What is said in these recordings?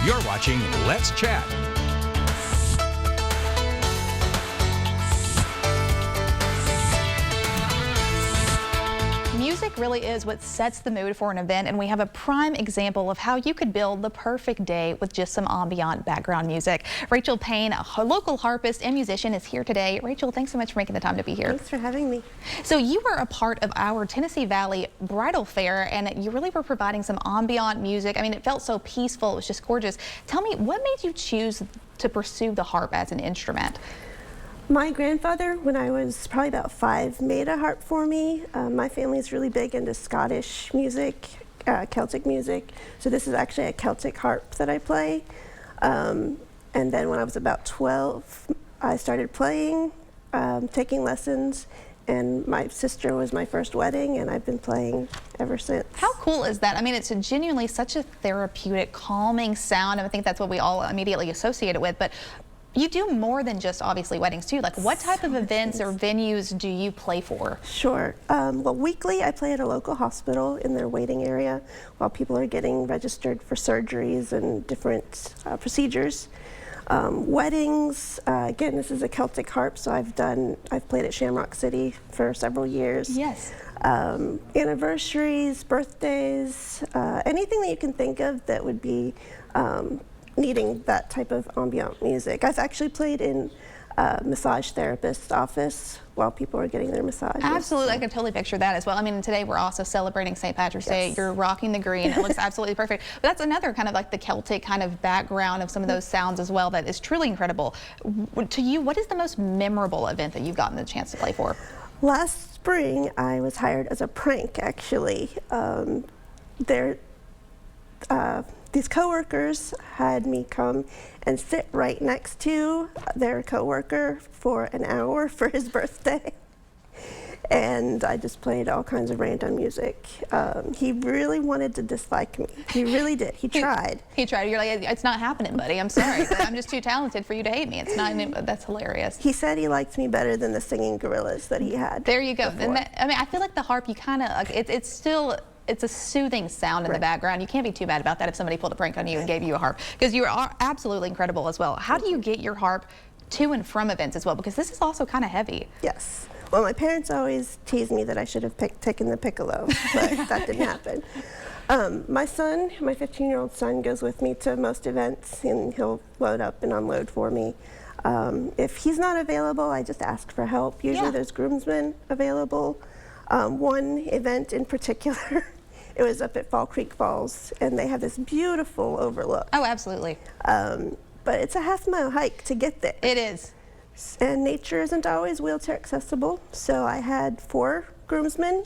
You're watching Let's Chat. Music really is what sets the mood for an event, and we have a prime example of how you could build the perfect day with just some ambient background music. Rachel Payne, a local harpist and musician, is here today. Rachel, thanks so much for making the time to be here. Thanks for having me. So you were a part of our Tennessee Valley Bridal Fair, and you really were providing some ambient music. I mean, it felt so peaceful. It was just gorgeous. Tell me, what made you choose to pursue the harp as an instrument? My grandfather, when I was probably about 5, made a harp for me. My family is really big into Scottish music, Celtic music. So this is actually a Celtic harp that I play. And then when I was about 12, I started playing, taking lessons, and my sister was my first wedding, and I've been playing ever since. How cool is that? I mean, it's genuinely such a therapeutic, calming sound, and I think that's what we all immediately associate it with. But you do more than just obviously weddings too. Like, what type of events or venues do you play for? Sure. Well, weekly I play at a local hospital in their waiting area while people are getting registered for surgeries and different procedures. Weddings, again, this is a Celtic harp, so I've played at Shamrock City for several years. Yes. Anniversaries, birthdays, anything that you can think of that would be needing that type of ambient music. I've actually played in a massage therapist's office while people are getting their massages. Absolutely, I can totally picture that as well. I mean, today we're also celebrating St. Patrick's Day. You're rocking the green. It looks absolutely perfect. But that's another kind of like the Celtic kind of background of some of those sounds as well that is truly incredible. To you, what is the most memorable event that you've gotten the chance to play for? Last spring, I was hired as a prank, actually. These coworkers had me come and sit right next to their coworker for an hour for his birthday. And I just played all kinds of random music. He really wanted to dislike me. He really did. He tried. He tried. You're like, it's not happening, buddy. I'm sorry. I'm just too talented for you to hate me. It's not. That's hilarious. He said he liked me better than the singing gorillas that he had. There you go. And I mean, I feel like the harp, you kind of, like, it's still, it's a soothing sound in the background. You can't be too bad about that if somebody pulled a prank on you and gave you a harp, because you are absolutely incredible as well. How do you get your harp to and from events as well? Because this is also kind of heavy. Yes. Well, my parents always teased me that I should have taken the piccolo, but that didn't happen. My son, my 15-year-old son, goes with me to most events, and he'll load up and unload for me. If he's not available, I just ask for help. Usually there's groomsmen available. One event in particular, it was up at Fall Creek Falls, and they have this beautiful overlook. Oh, absolutely. But it's a half-mile hike to get there. It is. And nature isn't always wheelchair accessible, so I had 4 groomsmen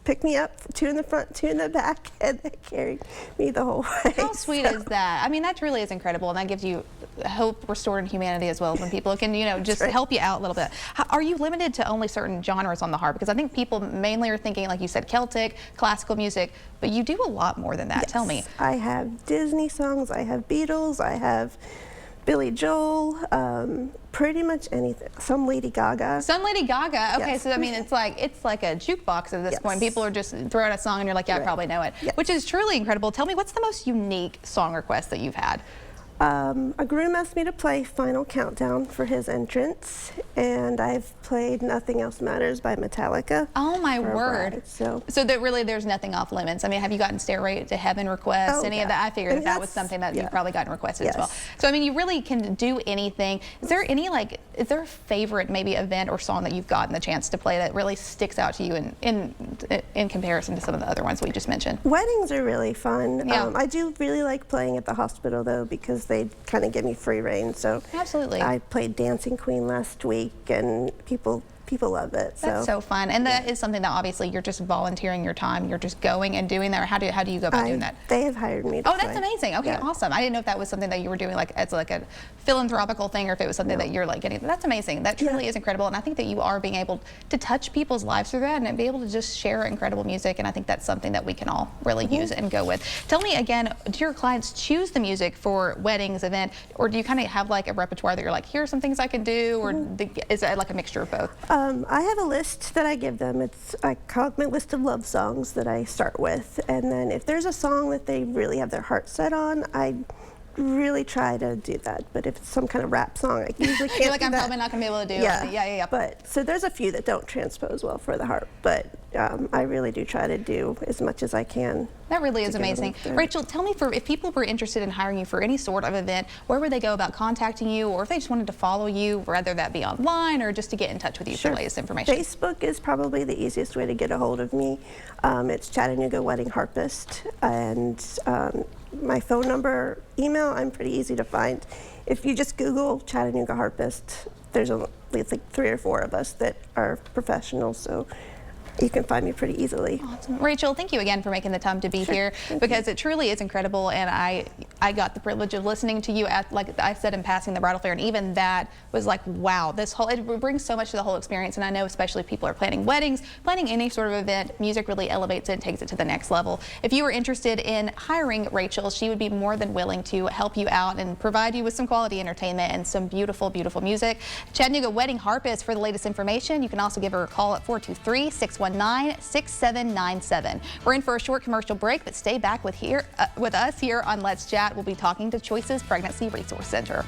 pick me up, 2 in the front, 2 in the back, and they carried me the whole way. How sweet is that? I mean, that really is incredible, and that gives you hope restored in humanity as well, when people can, you know, just help you out a little bit. Are you limited to only certain genres on the harp? Because I think people mainly are thinking, like you said, Celtic, classical music, but you do a lot more than that. Yes. Tell me. I have Disney songs, I have Beatles, I have Billy Joel, pretty much anything. Some Lady Gaga. Some Lady Gaga. Okay, Yes. so I mean, it's like a jukebox at this point. People are just throwing a song, and you're like, yeah, I probably know it, which is truly incredible. Tell me, what's the most unique song request that you've had? A groom asked me to play Final Countdown for his entrance, and I've played Nothing Else Matters by Metallica. Oh my word. So that really there's nothing off limits. I mean, have you gotten Stairway to Heaven requests, any of that? I figured that was something that you've probably gotten requested as well. So I mean, you really can do anything. Is there any, like, is there a favorite maybe event or song that you've gotten the chance to play that really sticks out to you in comparison to some of the other ones we just mentioned? Weddings are really fun. Yeah. I do really like playing at the hospital though, because they kind of give me free reign. So absolutely. I played Dancing Queen last week, and people love it. That's so fun, and that is something that obviously you're just volunteering your time. You're just going and doing that. Or how do you go about doing that? They have hired me to Oh, that's amazing. Okay, awesome. I didn't know if that was something that you were doing like as like a philanthropical thing, or if it was something that you're like getting. That's amazing. That truly is incredible, and I think that you are being able to touch people's lives through that and be able to just share incredible music, and I think that's something that we can all really use and go with. Tell me again, do your clients choose the music for weddings, event, or do you kind of have like a repertoire that you're like, here are some things I can do, or is it like a mixture of both? I have a list that I give them. I call it my list of love songs that I start with, and then if there's a song that they really have their heart set on, I really try to do that, but if it's some kind of rap song, I usually can't. You're like, do I'm that. probably not going to be able to do Yeah. it. Yeah. But so there's a few that don't transpose well for the harp, but I really do try to do as much as I can. That really is to get it amazing. up there. Rachel, tell me, if people were interested in hiring you for any sort of event, where would they go about contacting you, or if they just wanted to follow you, whether that be online or just to get in touch with you for the latest information? Facebook is probably the easiest way to get a hold of me. It's Chattanooga Wedding Harpist, and my phone number, email, I'm pretty easy to find. If you just Google Chattanooga Harpist, there's like 3 or 4 of us that are professionals, so you can find me pretty easily. Awesome. Rachel, thank you again for making the time to be here, because it truly is incredible, and I got the privilege of listening to you at, like I said, in passing the bridal fair, and even that was like, wow, it brings so much to the whole experience. And I know especially if people are planning weddings, planning any sort of event, music really elevates it and takes it to the next level. If you were interested in hiring Rachel, she would be more than willing to help you out and provide you with some quality entertainment and some beautiful, beautiful music. Chattanooga Wedding Harpist for the latest information. You can also give her a call at 423-619-6797. We're in for a short commercial break, but stay back with us here on Let's Chat. We'll be talking to Choices Pregnancy Resource Center.